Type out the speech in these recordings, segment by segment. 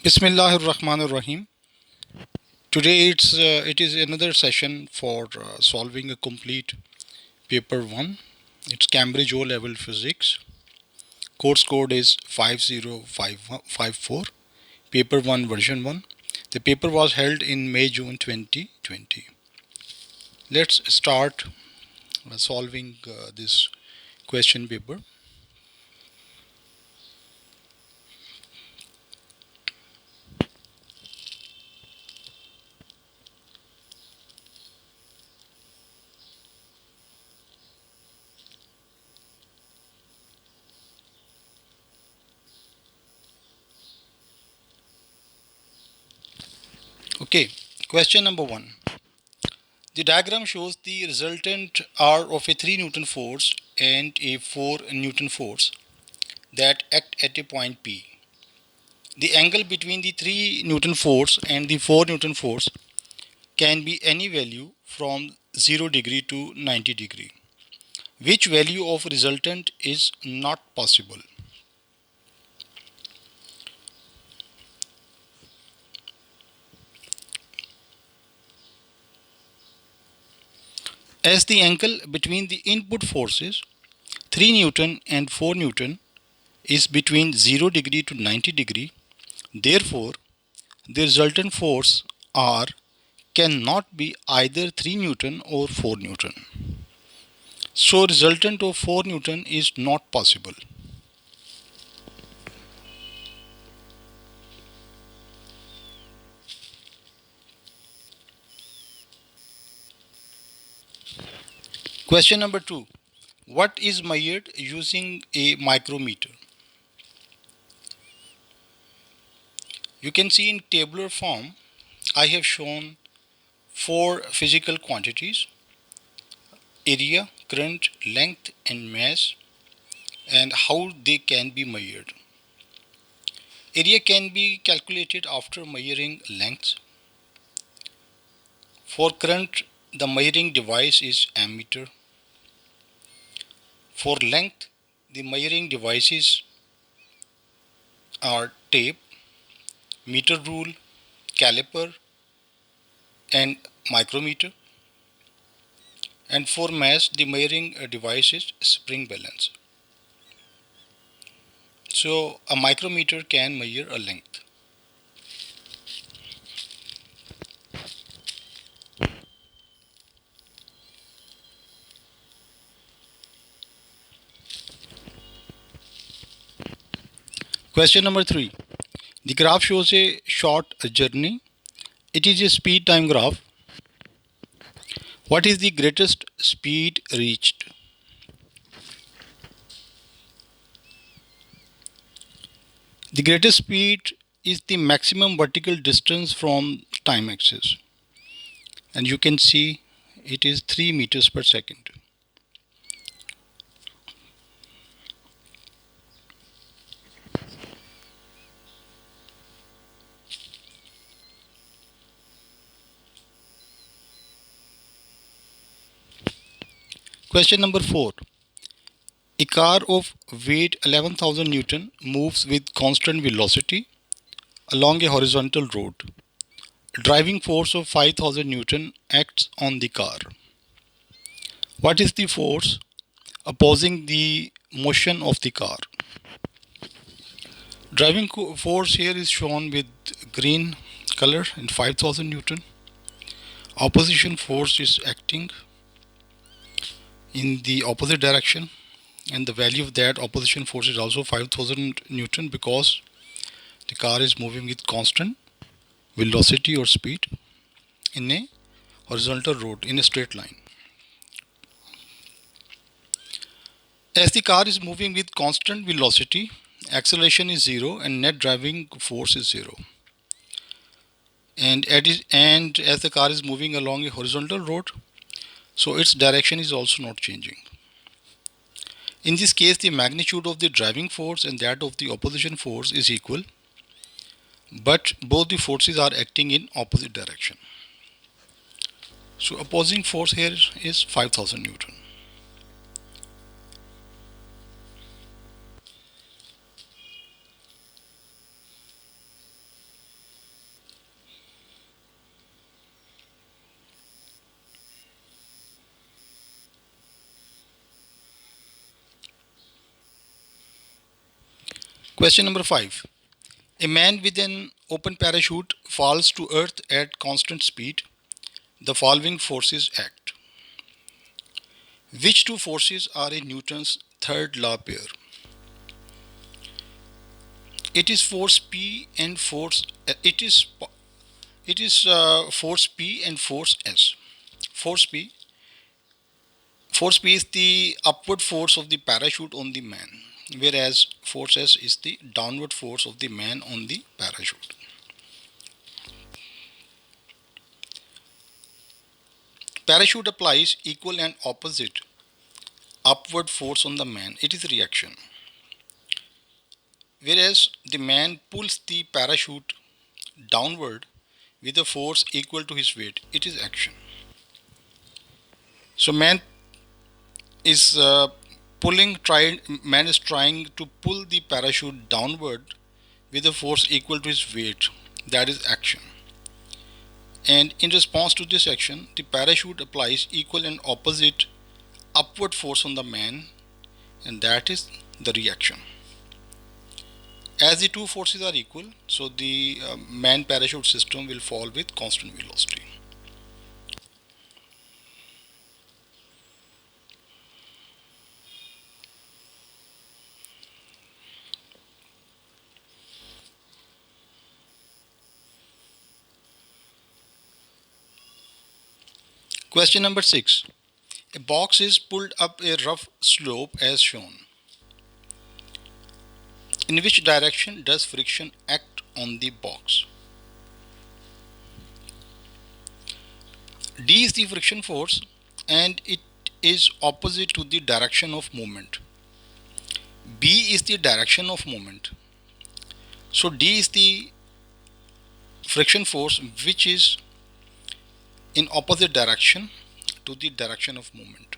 Bismillahir Rahmanir Rahim. Today it is another session for solving a complete paper 1. It's Cambridge O level physics. Course code is 50554. Paper 1 version 1. The paper was held in May June 2020. Let's start solving this question paper. Okay, question number 1. The diagram shows the resultant R of a 3 Newton force and a 4 Newton force that act at a point P. The angle between the 3 Newton force and the 4 Newton force can be any value from 0 degree to 90 degree. Which value of resultant is not possible? As the angle between the input forces 3 Newton and 4 Newton is between 0 degree to 90 degree, therefore the resultant force R cannot be either 3 Newton or 4 Newton. So resultant of 4 Newton is not possible. Question number 2. What is measured using a micrometer? You can see in tabular form I have shown 4 physical quantities: area, current, length and mass, and how they can be measured. Area can be calculated after measuring length. For current, the measuring device is ammeter. For length, the measuring devices are tape, meter rule, caliper, and micrometer. And for mass, the measuring device is spring balance. So a micrometer can measure a length. Question number 3. The graph shows a short journey. It is a speed time graph. What is the greatest speed reached? The greatest speed is the maximum vertical distance from time axis, and you can see it is 3 meters per second. Question number 4. A car of weight 11,000 Newton moves with constant velocity along a horizontal road. A driving force of 5,000 Newton acts on the car. What is the force opposing the motion of the car? Driving force here is shown with green color and 5,000 Newton. Opposition force is acting in the opposite direction, and the value of that opposition force is also 5,000 Newton because the car is moving with constant velocity or speed in a horizontal road in a straight line. As the car is moving with constant velocity, acceleration is 0 and net driving force is 0. And as the car is moving along a horizontal road, so its direction is also not changing. In this case, the magnitude of the driving force and that of the opposition force is equal, but both the forces are acting in opposite direction. So opposing force here is 5,000 Newton. Question number 5. A man with an open parachute falls to earth at constant speed. The following forces act. Which two forces are in Newton's third law pair? It is force P and force force P and force S. Force P Force P is the upward force of the parachute on the man, whereas force S is the downward force of the man on the parachute. Parachute applies equal and opposite upward force on the man. It is reaction. Whereas the man pulls the parachute downward with a force equal to his weight. It is action. So is man is trying to pull the parachute downward with a force equal to his weight. That is action. And in response to this action, the parachute applies equal and opposite upward force on the man, and that is the reaction. As the two forces are equal, so the man parachute system will fall with constant velocity. Question number 6. A box is pulled up a rough slope as shown. In which direction does friction act on the box? D is the friction force and it is opposite to the direction of movement. B is the direction of movement. So D is the friction force which is in opposite direction to the direction of movement.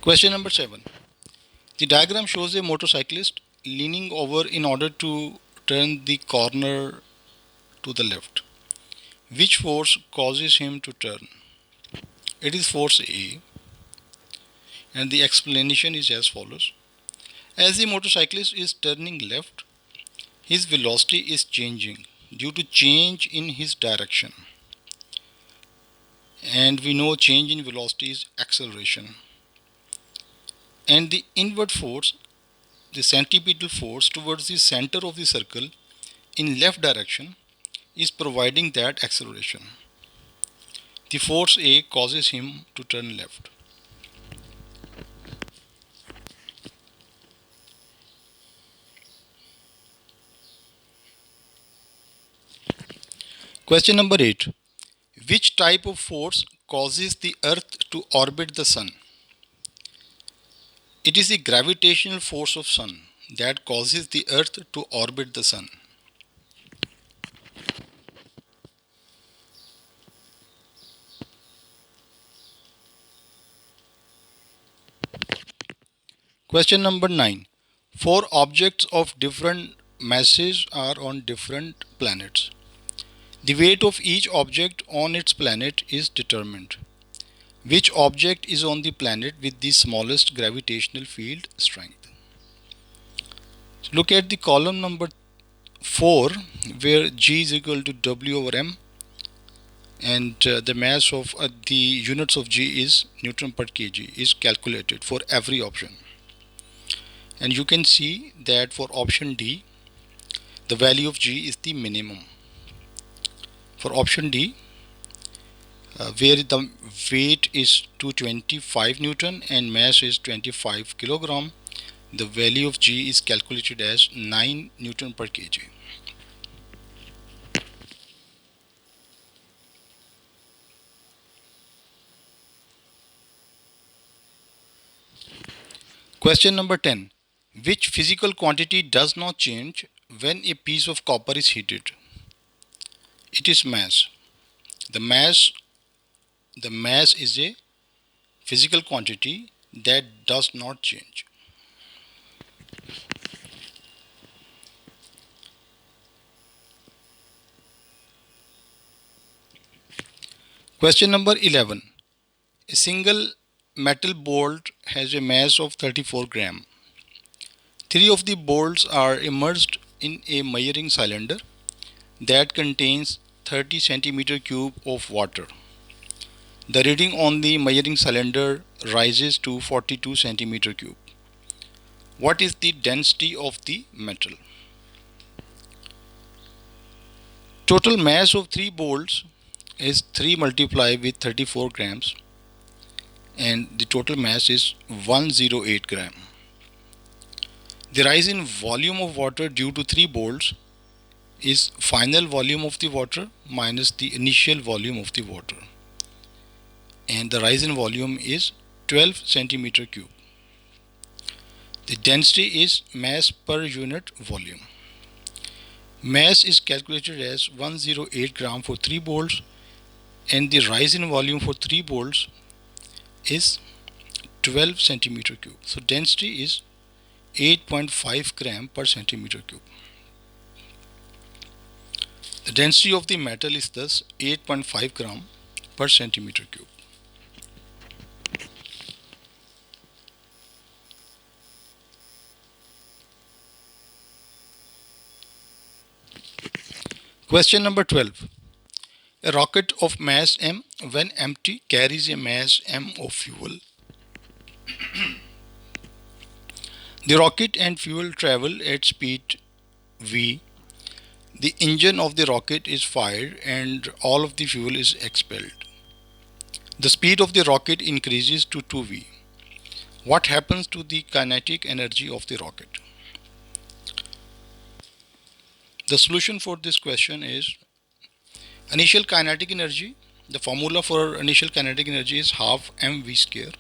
Question number 7. The diagram shows a motorcyclist leaning over in order to turn the corner to the left. Which force causes him to turn? It is force A, and the explanation is as follows. As the motorcyclist is turning left, his velocity is changing due to change in his direction. And we know change in velocity is acceleration. And the inward force, the centripetal force towards the center of the circle in left direction is providing that acceleration. The force A causes him to turn left. Question number 8. Which type of force causes the earth to orbit the sun? It is the gravitational force of sun that causes the earth to orbit the sun. Question number 9. Four objects of different masses are on different planets. The weight of each object on its planet is determined. Which object is on the planet with the smallest gravitational field strength? Look at the column number 4 where G is equal to W over M, and the mass of the units of G is Newton per kg is calculated for every option. And you can see that for option D, the value of G is the minimum. For option D, where the weight is 225 Newton and mass is 25 kilogram, the value of G is calculated as 9 Newton per kg. Question number 10. Which physical quantity does not change when a piece of copper is heated? It is mass. The mass is a physical quantity that does not change. Question number 11. A single metal bolt has a mass of 34 gram. Three of the bolts are immersed in a measuring cylinder that contains 30 centimeter cube of water. The reading on the measuring cylinder rises to 42 centimeter cube. What is the density of the metal? Total mass of 3 bolts is 3 multiplied with 34 grams, and the total mass is 108 gram. The rise in volume of water due to 3 bolts is final volume of the water minus the initial volume of the water, and the rise in volume is 12 centimeter cube. The density is mass per unit volume. Mass is calculated as 108 gram for 3 bolts, and the rise in volume for 3 bolts is 12 centimeter cube. So density is 8.5 gram per centimeter cube. The density of the metal is thus 8.5 gram per centimeter cube. Question number 12. A rocket of mass m, when empty, carries a mass m of fuel. The rocket and fuel travel at speed v. The engine of the rocket is fired and all of the fuel is expelled. The speed of the rocket increases to 2v. What happens to the kinetic energy of the rocket? The solution for this question is initial kinetic energy. The formula for initial kinetic energy is half mv square,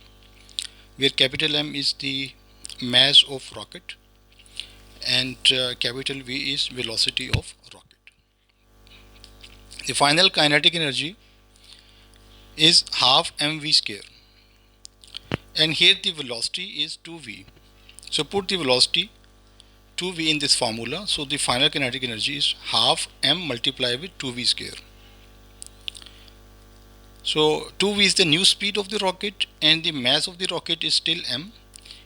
where capital M is the mass of rocket and capital V is velocity of rocket. The final kinetic energy is half mv square, and here the velocity is 2v. So put the velocity 2v in this formula, so the final kinetic energy is half m multiplied with 2v square. So 2v is the new speed of the rocket and the mass of the rocket is still m,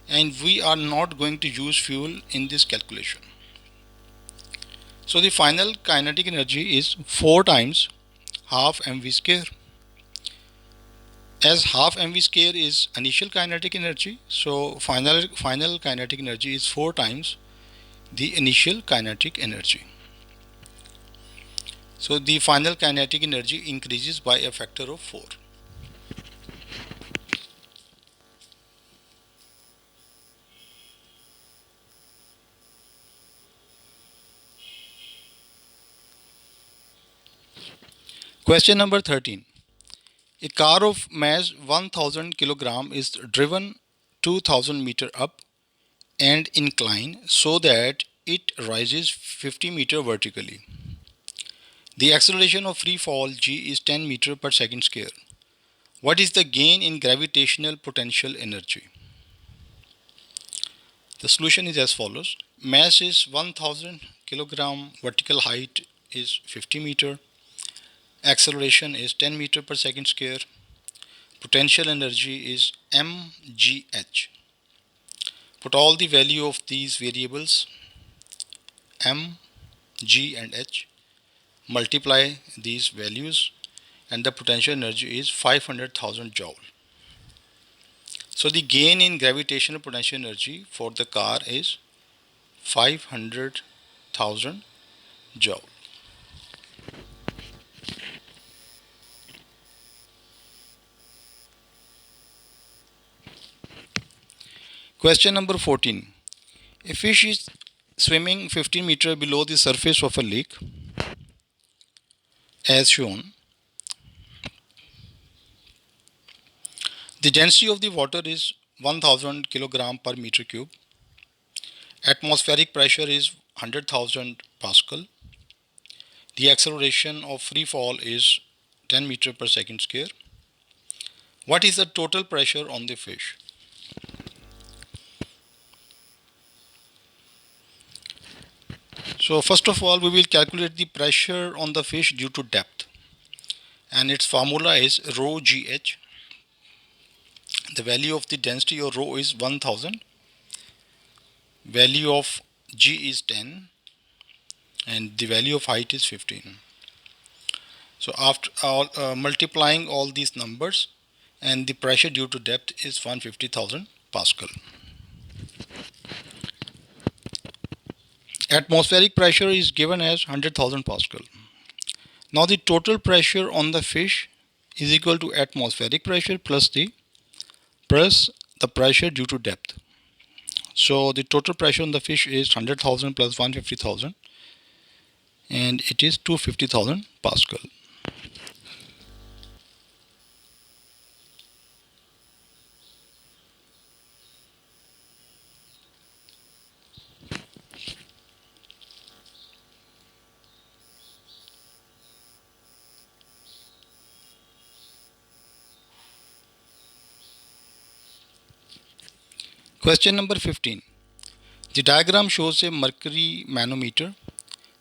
and we are not going to use fuel in this calculation. So the final kinetic energy is 4 times half mv square. As half mv square is initial kinetic energy, so final kinetic energy is 4 times the initial kinetic energy. So the final kinetic energy increases by a factor of 4. Question number 13. A car of mass 1000 kg is driven 2000 meter up and incline so that it rises 50 meter vertically. The acceleration of free fall g is 10 meter per second square. What is the gain in gravitational potential energy? The solution is as follows. Mass is 1000 kg, vertical height is 50 meter, acceleration is 10 meter per second square, potential energy is mgh. Put all the value of these variables m, g and h, multiply these values, and the potential energy is 500,000 joule. So the gain in gravitational potential energy for the car is 500,000 joule. Question number 14. A fish is swimming 15 meters below the surface of a lake as shown. The density of the water is 1000 kg per meter cube. Atmospheric pressure is 100,000 Pascal. The acceleration of free fall is 10 meter per second square. What is the total pressure on the fish? So first of all, we will calculate the pressure on the fish due to depth. and its formula is rho gh. The value of the density of rho is 1000, value of g is 10, and the value of height is 15. So after multiplying all these numbers, and the pressure due to depth is 150,000 Pascal. Atmospheric pressure is given as 100,000 Pascal. Now the total pressure on the fish is equal to atmospheric pressure plus the pressure due to depth. So the total pressure on the fish is 100,000 plus 150,000, and it is 250,000 Pascal. Question number 15. The diagram shows a mercury manometer.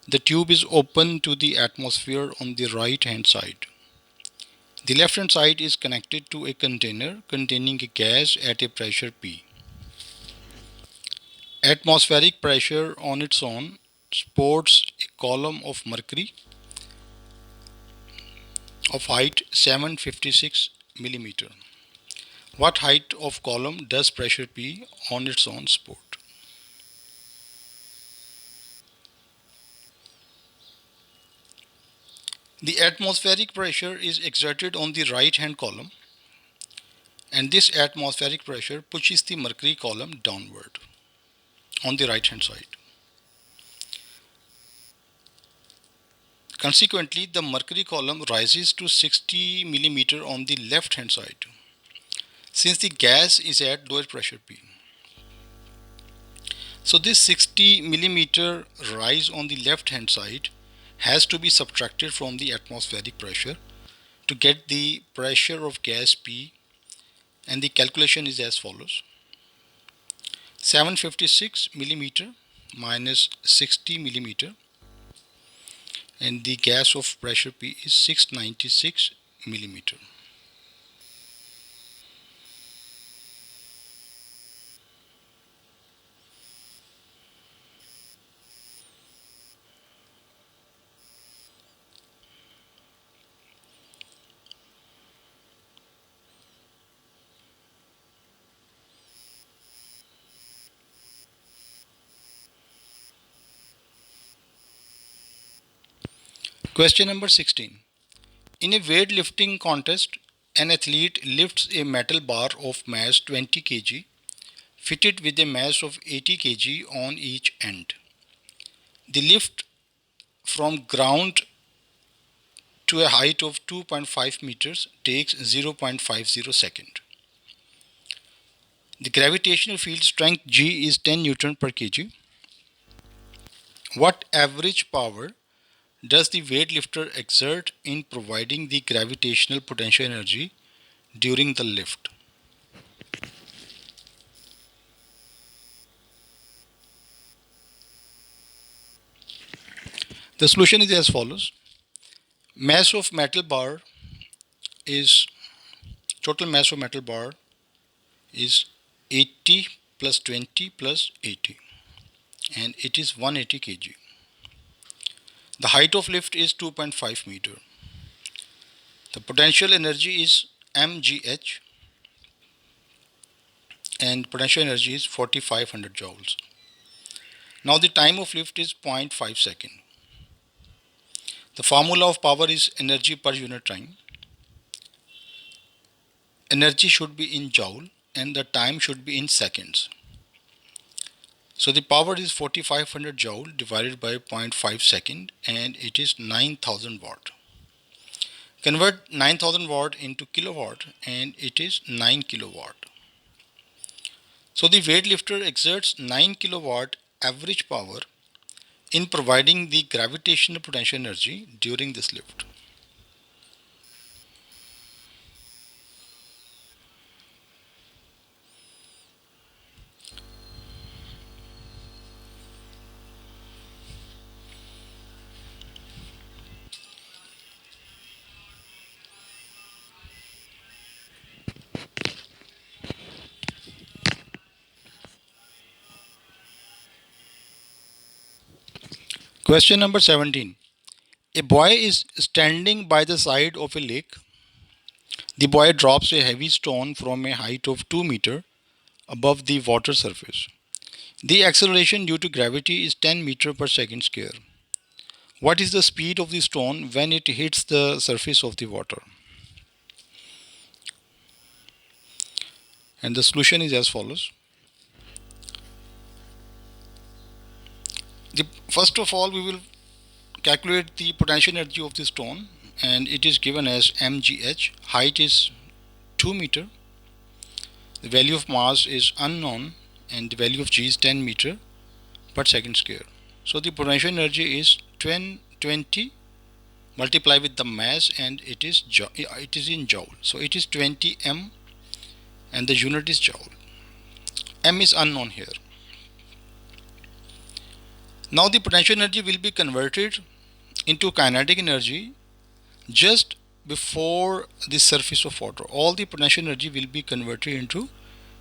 The tube is open to the atmosphere on the right hand side. The left hand side is connected to a container containing a gas at a pressure P. Atmospheric pressure on its own supports a column of mercury of height 756 millimeter. What height of column does pressure P on its own support? The atmospheric pressure is exerted on the right hand column, and this atmospheric pressure pushes the mercury column downward on the right hand side. Consequently, the mercury column rises to 60 millimeter on the left hand side since the gas is at lower pressure P. So this 60 millimeter rise on the left hand side has to be subtracted from the atmospheric pressure to get the pressure of gas P, and the calculation is as follows: 756 millimeter minus 60 millimeter, and the gas of pressure P is 696 millimeter. Question number 16. In a weightlifting contest, an athlete lifts a metal bar of mass 20 kg fitted with a mass of 80 kg on each end. The lift from ground to a height of 2.5 meters takes 0.50 seconds. The gravitational field strength G is 10 Newton per kg. What average power does the weightlifter exert in providing the gravitational potential energy during the lift? The solution is as follows. Mass of metal bar is Total mass of metal bar is 80 plus 20 plus 80, and it is 180 kg. The height of lift is 2.5 meter. The potential energy is mgh, and potential energy is 4500 joules. Now the time of lift is 0.5 second. The formula of power is energy per unit time. Energy should be in joule and the time should be in seconds. So the power is 4500 joule divided by 0.5 second, and it is 9000 watt. Convert 9000 watt into kilowatt, and it is 9 kilowatt. So the weightlifter exerts 9 kilowatt average power in providing the gravitational potential energy during this lift. Question number 17. A boy is standing by the side of a lake. The boy drops a heavy stone from a height of 2 meters above the water surface. The acceleration due to gravity is 10 meters per second square. What is the speed of the stone when it hits the surface of the water? And the solution is as follows. First of all, we will calculate the potential energy of the stone, and it is given as mgh. Height is 2 meter. The value of mass is unknown, and the value of g is 10 meter per second square. So the potential energy is 20 multiplied with the mass, and it is in joule. So it is 20 m, and the unit is joule. M is unknown here. Now the potential energy will be converted into kinetic energy just before the surface of water. All the potential energy will be converted into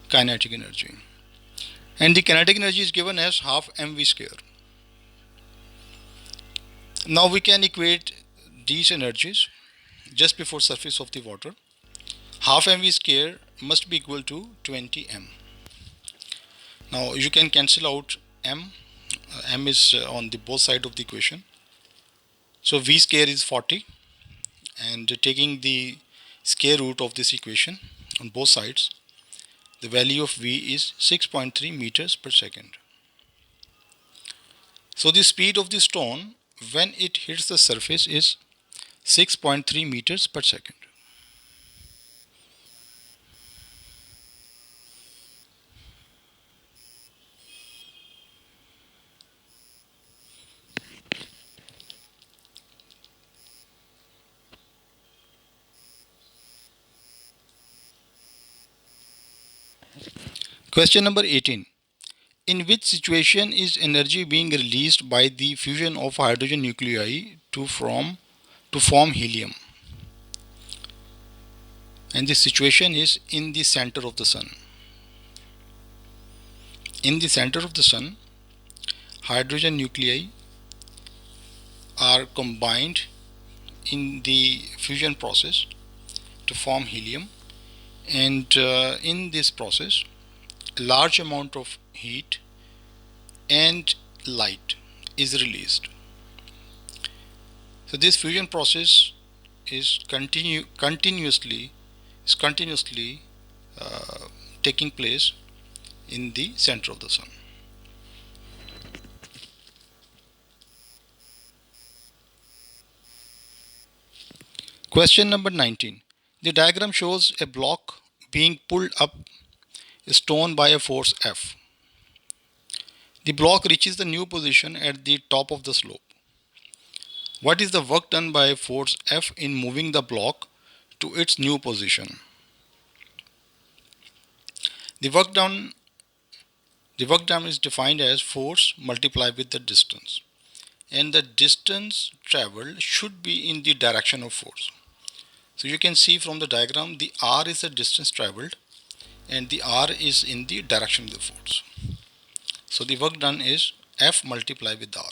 kinetic energy, and the kinetic energy is given as half mv square. Now we can equate these energies just before surface of the water. Half mv square must be equal to 20 m. Now you can cancel out m. M is on the both side of the equation. So v square is 40, and taking the square root of this equation on both sides, the value of v is 6.3 meters per second. So the speed of the stone when it hits the surface is 6.3 meters per second. Question number 18. In which situation is energy being released by the fusion of hydrogen nuclei to form helium? And the situation is in the center of the sun. In the center of the sun, hydrogen nuclei are combined in the fusion process to form helium, and in this process a large amount of heat and light is released. So this fusion process is continuously uh, taking place in the center of the sun. Question number 19. The diagram shows a block being pulled up a stone by a force F. The block reaches the new position at the top of the slope. What is the work done by force F in moving the block to its new position? The work done is defined as force multiplied with the distance, and the distance traveled should be in the direction of force. So you can see from the diagram, the r is the distance traveled and the r is in the direction of the force. So the work done is F multiplied with r.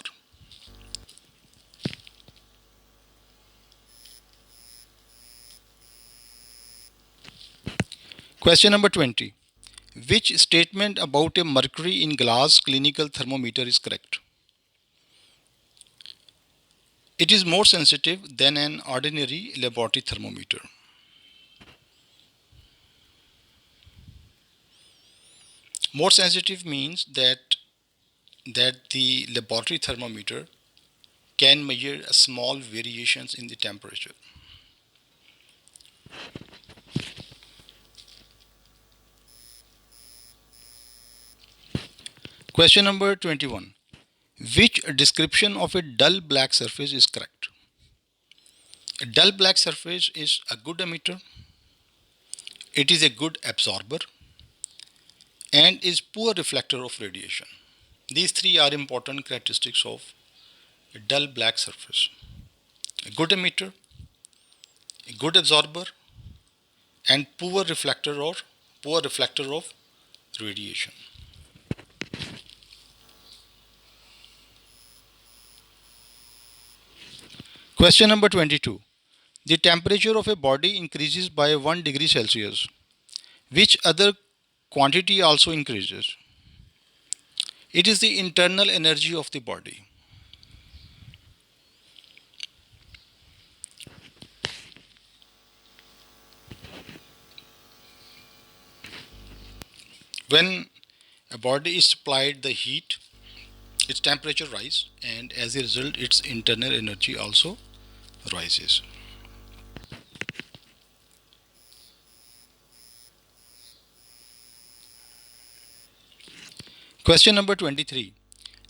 Question number 20. Which statement about a mercury in glass clinical thermometer is correct? It is more sensitive than an ordinary laboratory thermometer. More sensitive means that the laboratory thermometer can measure small variations in the temperature. Question number 21. Which description of a dull black surface is correct? A dull black surface is a good emitter, it is a good absorber, and is poor reflector of radiation. These three are important characteristics of a dull black surface: a good emitter, a good absorber, and poor reflector of radiation. Question number 22. The temperature of a body increases by 1 degree Celsius. Which other quantity also increases? It is the internal energy of the body. When a body is supplied the heat, its temperature rises, and as a result its internal energy also rises. Question number 23.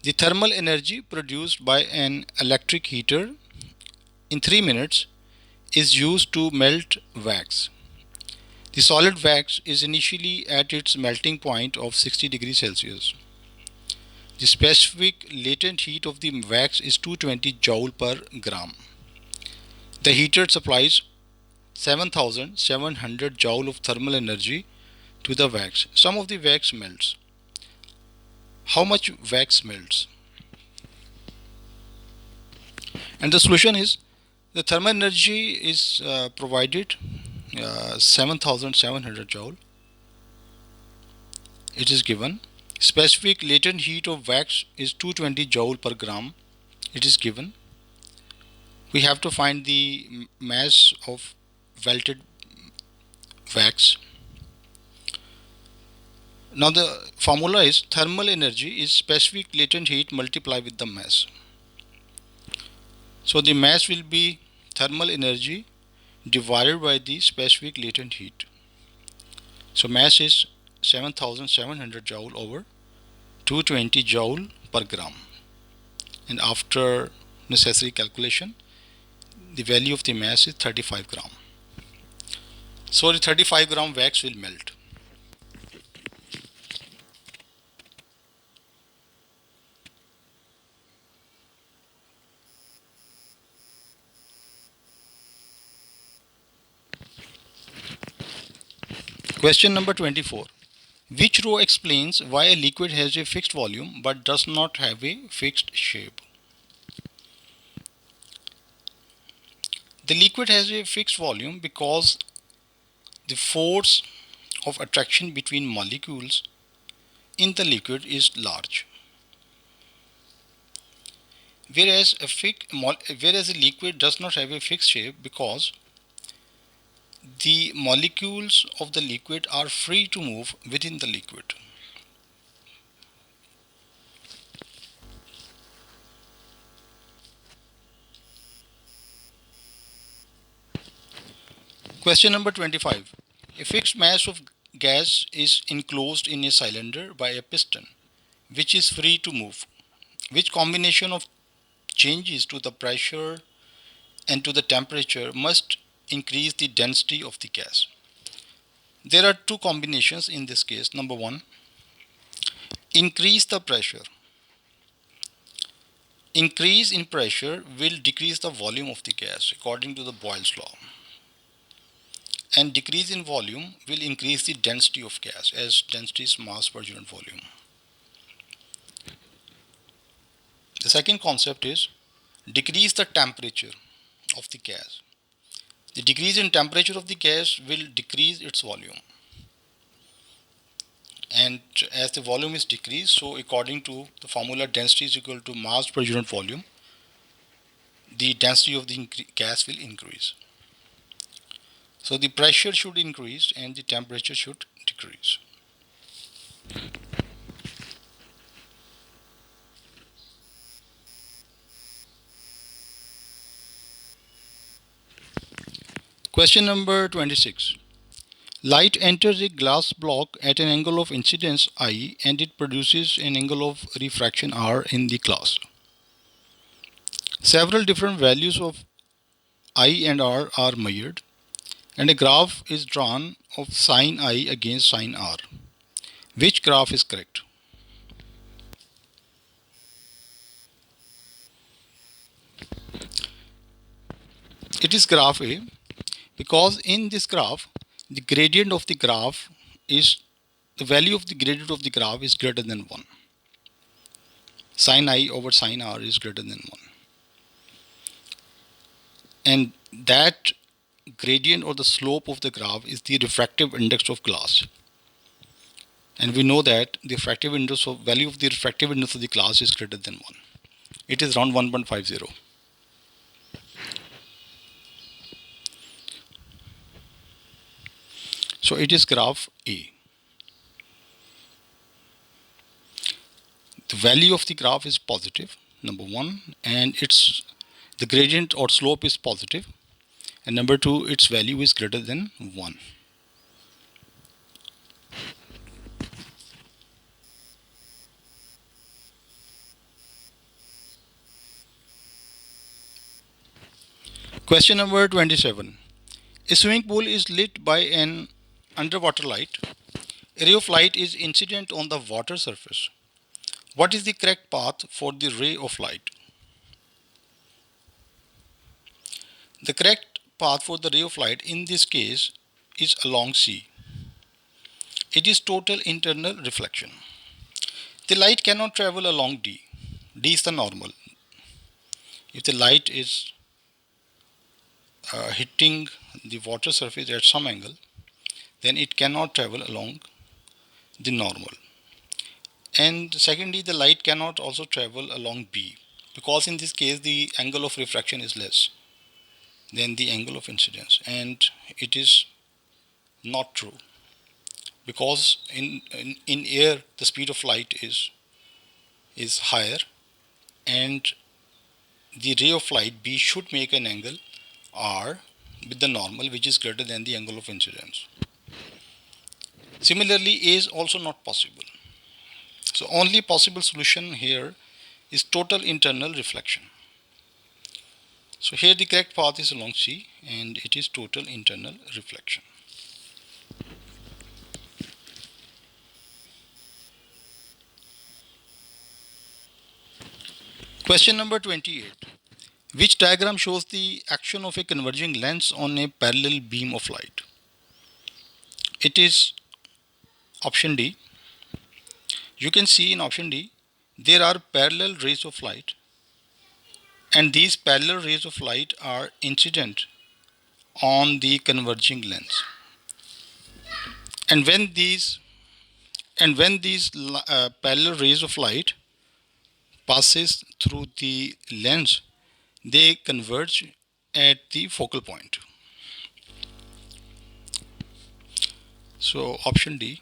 The thermal energy produced by an electric heater in 3 minutes is used to melt wax. The solid wax is initially at its melting point of 60 degrees Celsius. The specific latent heat of the wax is 220 joule per gram. The heater supplies 7700 joule of thermal energy to the wax. Some of the wax melts. How much wax melts? And the solution is the thermal energy is provided 7700 joule. It is given. Specific latent heat of wax is 220 joule per gram. It is given. We have to find the mass of melted wax. Now the formula is thermal energy is specific latent heat multiplied with the mass. So the mass will be thermal energy divided by the specific latent heat. So mass is 7700 joule over 220 joule per gram. And after necessary calculation, the value of the mass is 35 gram. So the 35 gram wax will melt. Question number 24. Which row explains why a liquid has a fixed volume but does not have a fixed shape? The liquid has a fixed volume because the force of attraction between molecules in the liquid is large. Whereas a liquid does not have a fixed shape because the molecules of the liquid are free to move within the liquid. Question number 25. A fixed mass of gas is enclosed in a cylinder by a piston which is free to move. Which combination of changes to the pressure and to the temperature must increase the density of the gas? There are two combinations in this case. Number one, increase the pressure. Increase in pressure will decrease the volume of the gas according to the Boyle's law. And decrease in volume will increase the density of gas, as density is mass per unit volume. The second concept is decrease the temperature of the gas. The decrease in temperature of the gas will decrease its volume. And as the volume is decreased, so according to the formula, density is equal to mass per unit volume, the density of the gas will increase. So the pressure should increase and the temperature should decrease. Question number 26. Light enters a glass block at an angle of incidence I and it produces an angle of refraction R in the glass. Several different values of I and R are measured and a graph is drawn of sin I against sin R. Which graph is correct? It is graph A because in this graph the gradient of the graph is the value of the gradient of the graph is greater than 1. Sin I over sin R is greater than 1. and that gradient or the slope of the graph is the refractive index of glass. And we know that the refractive index of value of the refractive index of the glass is greater than 1. It is around 1.50. So it is graph A. The value of the graph is positive, number one, and the gradient or slope is positive, and number two, its value is greater than 1. Question number 27. A swimming pool is lit by an underwater light. A ray of light is incident on the water surface. What is the correct path for the ray of light? The correct path for the ray of light in this case is along C. It is total internal reflection. The light cannot travel along D. D is the normal. If the light is hitting the water surface at some angle, then it cannot travel along the normal. And secondly, the light cannot also travel along B, because in this case the angle of refraction is less than the angle of incidence, and it is not true, because in air the speed of light is higher, and the ray of light B should make an angle R with the normal, which is greater than the angle of incidence. Similarly, A is also not possible. So only possible solution here is total internal reflection. So here the correct path is along C, and it is total internal reflection. Question number 28. Which diagram shows the action of a converging lens on a parallel beam of light? It is option D. You can see in option D, there are parallel rays of light, and these parallel rays of light are incident on the converging lens. And when these parallel rays of light passes through the lens, they converge at the focal point. So option D.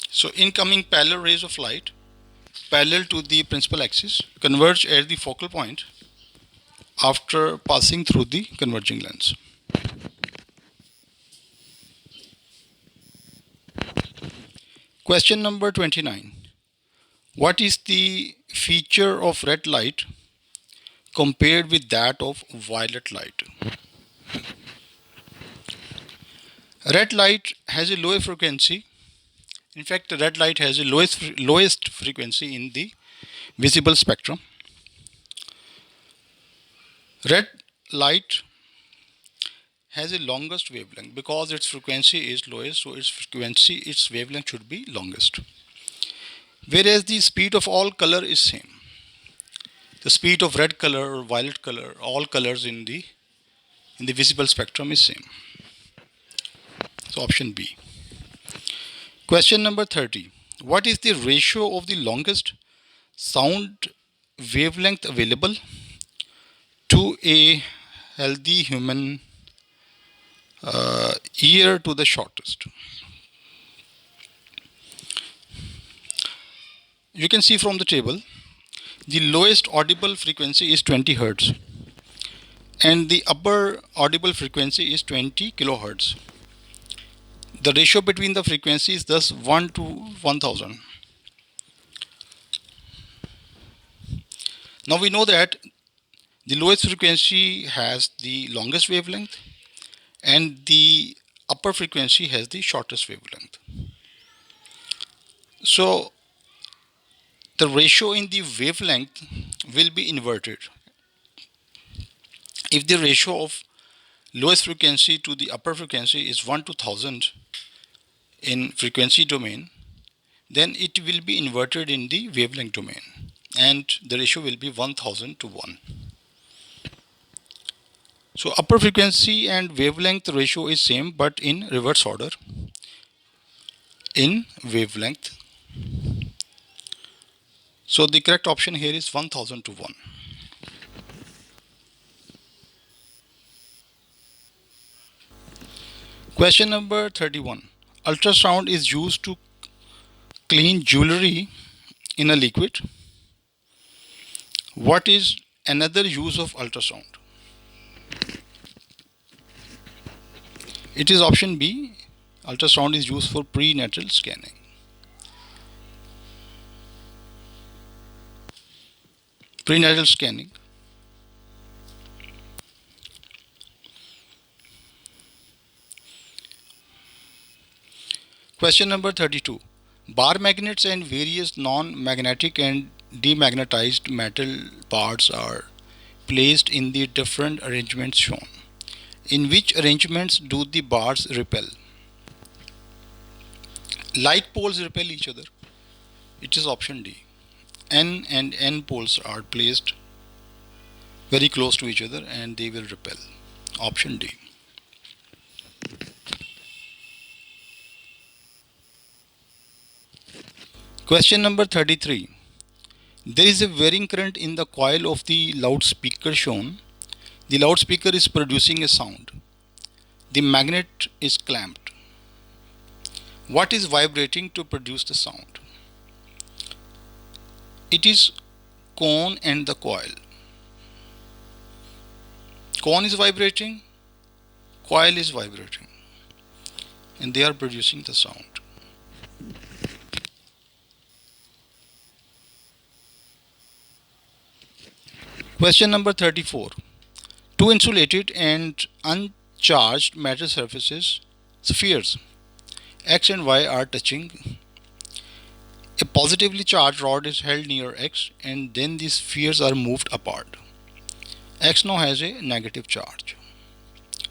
So incoming parallel rays of light parallel to the principal axis converge at the focal point after passing through the converging lens. Question number 29. What is the feature of red light compared with that of violet light? Red light has a lower frequency. In fact, red light has the lowest frequency in the visible spectrum. Red light has a longest wavelength because its frequency is lowest, so its wavelength should be longest. Whereas the speed of all color is same. The speed of red color or violet color, all colors in the visible spectrum is same. So option B. Question number 30. What is the ratio of the longest sound wavelength available to a healthy human ear to the shortest? You can see from the table, the lowest audible frequency is 20 Hertz and the upper audible frequency is 20 kilohertz. The ratio between the frequencies is thus 1 to 1000. Now we know that the lowest frequency has the longest wavelength and the upper frequency has the shortest wavelength. So the ratio in the wavelength will be inverted. If the ratio of lowest frequency to the upper frequency is 1 to 1000 in frequency domain, then it will be inverted in the wavelength domain. and the ratio will be 1000 to 1. So upper frequency and wavelength ratio is same but in reverse order. In wavelength, so the correct option here is 1000 to 1. Question number 31. Ultrasound is used to clean jewelry in a liquid. What is another use of ultrasound? It is option B. Ultrasound is used for prenatal scanning. Prenatal scanning. Question number 32. Bar magnets and various non-magnetic and demagnetized metal parts are placed in the different arrangements shown. In which arrangements do the bars repel? Like poles repel each other. It is option D. N and N poles are placed very close to each other and they will repel. Option D. Question number 33. There is a varying current in the coil of the loudspeaker shown. The loudspeaker is producing a sound. The magnet is clamped. What is vibrating to produce the sound? It is cone and the coil. Cone is vibrating, coil is vibrating, and they are producing the sound. Question number 34. Two insulated and uncharged metal surfaces, spheres, X and Y are touching. A positively charged rod is held near X and then these spheres are moved apart. X now has a negative charge.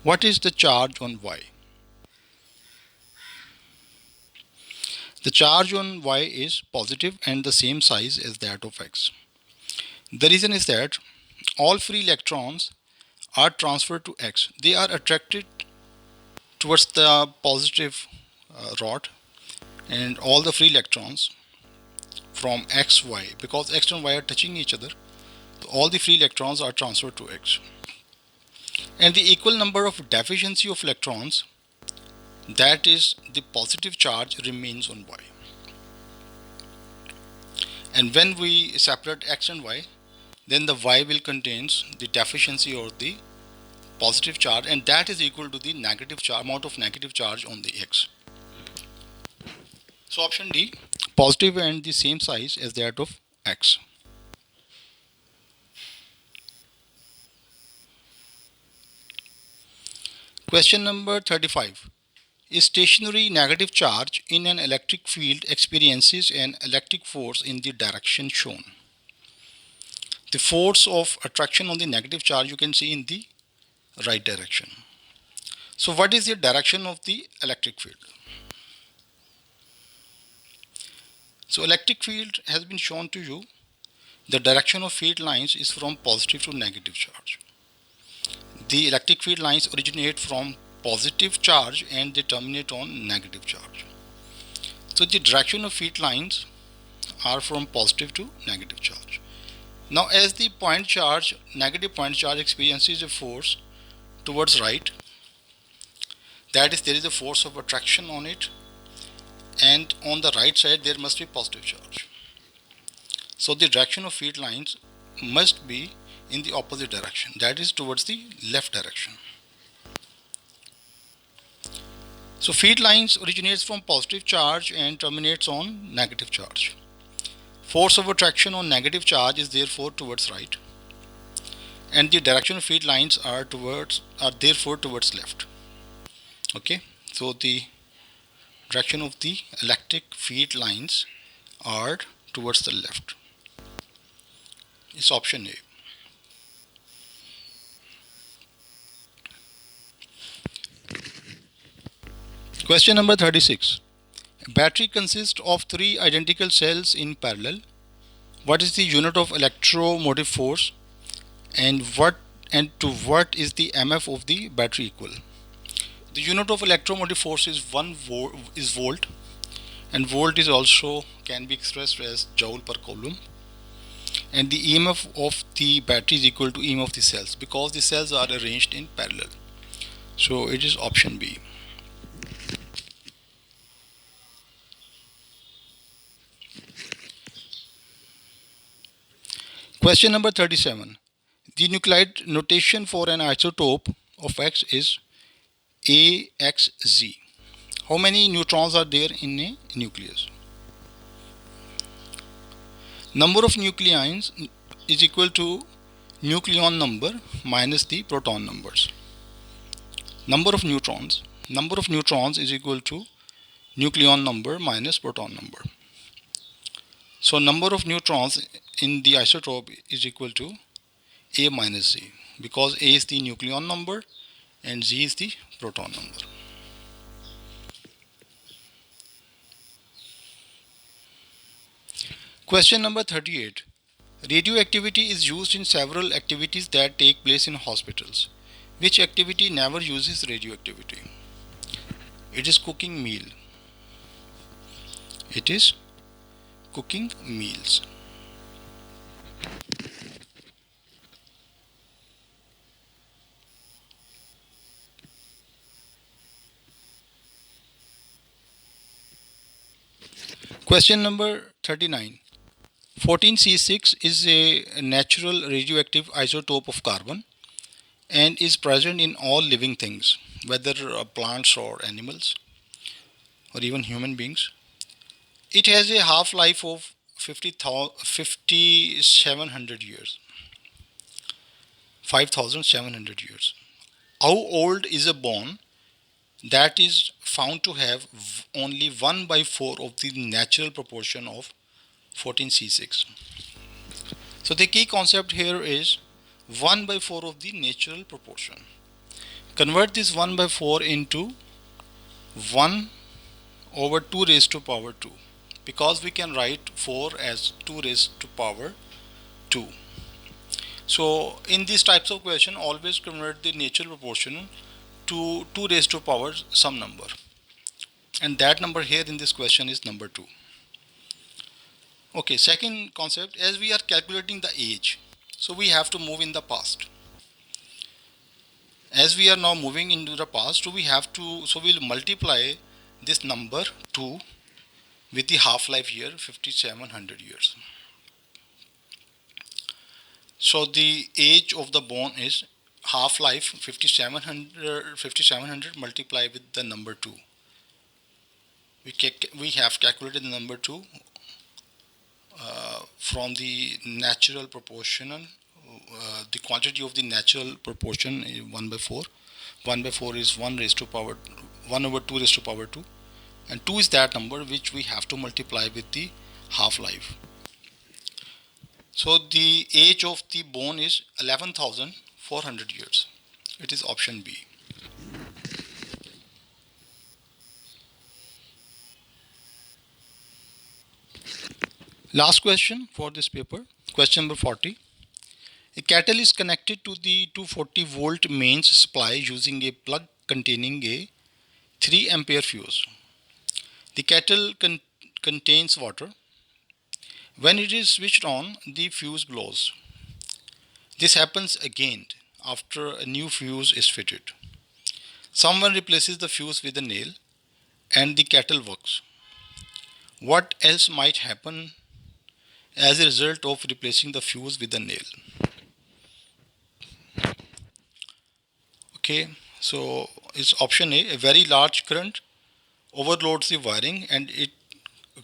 What is the charge on Y? The charge on Y is positive and the same size as that of X. The reason is that all free electrons are transferred to X. They are attracted towards the positive rod, and all the free electrons from X, Y, because X and Y are touching each other, all the free electrons are transferred to X. And the equal number of deficiency of electrons, that is the positive charge, remains on Y. And when we separate X and Y, then the Y will contain the deficiency or the positive charge, and that is equal to the negative charge, amount of negative charge on the X. So option D, positive and the same size as that of X. Question number 35. A stationary negative charge in an electric field experiences an electric force in the direction shown. The force of attraction on the negative charge you can see in the right direction. So what is the direction of the electric field? So electric field has been shown to you. The direction of field lines is from positive to negative charge. The electric field lines originate from positive charge and they terminate on negative charge. So the direction of field lines are from positive to negative charge. Now as the point charge, negative point charge experiences a force towards right, that is there is a force of attraction on it, and on the right side there must be positive charge. So the direction of field lines must be in the opposite direction, that is towards the left direction. So field lines originates from positive charge and terminates on negative charge. Force of attraction on negative charge is therefore towards right, and the direction of field lines are therefore towards left. Okay, so the direction of the electric field lines are towards the left. It's option A. Question number 36. A battery consists of three identical cells in parallel. What is the unit of electromotive force, and what is the MF of the battery equal? The unit of electromotive force is volt, and volt is also can be expressed as joule per coulomb. And the EMF of the battery is equal to EMF of the cells because the cells are arranged in parallel. So it is option B. Question number 37. The nuclide notation for an isotope of X is AXZ. How many neutrons are there in a nucleus? Number of nucleons is equal to nucleon number minus the proton numbers. Number of neutrons is equal to nucleon number minus proton number. So number of neutrons in the isotope is equal to A minus Z, because A is the nucleon number and Z is the proton number. Question number 38. Radioactivity is used in several activities that take place in hospitals. Which activity never uses radioactivity? It is cooking meal. It is cooking meals. Question number 39. 14C6 is a natural radioactive isotope of carbon and is present in all living things, whether plants or animals or even human beings. It has a half-life of 5,700 years. 5,700 years. How old is a bone that is found to have only 1 by 4 of the natural proportion of 14C6? So the key concept here is 1 by 4 of the natural proportion. Convert this 1 by 4 into 1 over 2 raised to power 2, because we can write 4 as 2 raised to power 2. So in these types of question, always convert the natural proportion to 2 raised to power some number, and that number here in this question is number 2. Okay, second concept, as we are calculating the age, so we have to move in the past. As we are now moving into the past, so we'll multiply this number 2 with the half-life year 5,700 years. So the age of the bone is half-life 5,700 multiplied with the number 2. We have calculated the number 2 from the natural proportional, the quantity of the natural proportion is 1 by 4. 1 by 4 is 1 raised to power 1 over 2 raised to power 2, and 2 is that number which we have to multiply with the half-life. So the age of the bone is 11,400 years. It is option B. Last question for this paper, question number 40. A kettle is connected to the 240 volt mains supply using a plug containing a 3 ampere fuse. The kettle contains water. When it is switched on, the fuse blows. This happens again after a new fuse is fitted. Someone replaces the fuse with a nail and the kettle works. What else might happen as a result of replacing the fuse with a nail? Okay, so it's option A. A very large current overloads the wiring and it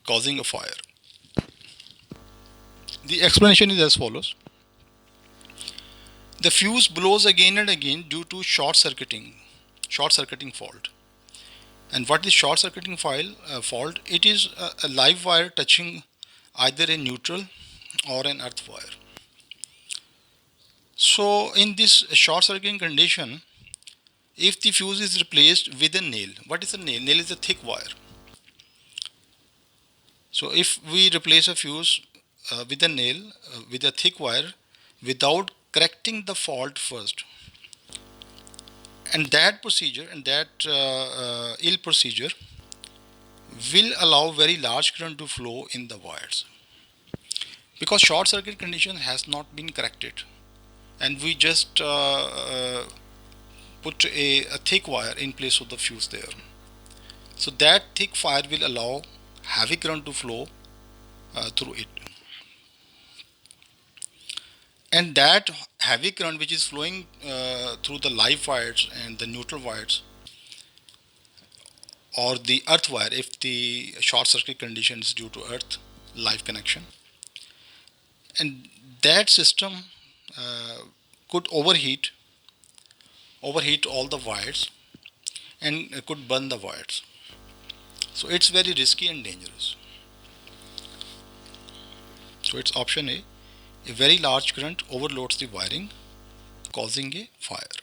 causing a fire. The explanation is as follows. The fuse blows again and again due to short circuiting fault. And what is short circuiting fault? It is a live wire touching either a neutral or an earth wire. So in this short circuiting condition, if the fuse is replaced with a nail, what is a nail? Nail is a thick wire. So if we replace a fuse with a nail with a thick wire without correcting the fault first. And that procedure and that ill procedure will allow very large current to flow in the wires because short circuit condition has not been corrected, and we just put a thick wire in place of the fuse there. So that thick wire will allow heavy current to flow through it, and that heavy current which is flowing through the live wires and the neutral wires or the earth wire, if the short circuit condition is due to earth live connection, and that system could overheat all the wires and could burn the wires. So it's very risky and dangerous. So it's option A. A very large current overloads the wiring, causing a fire.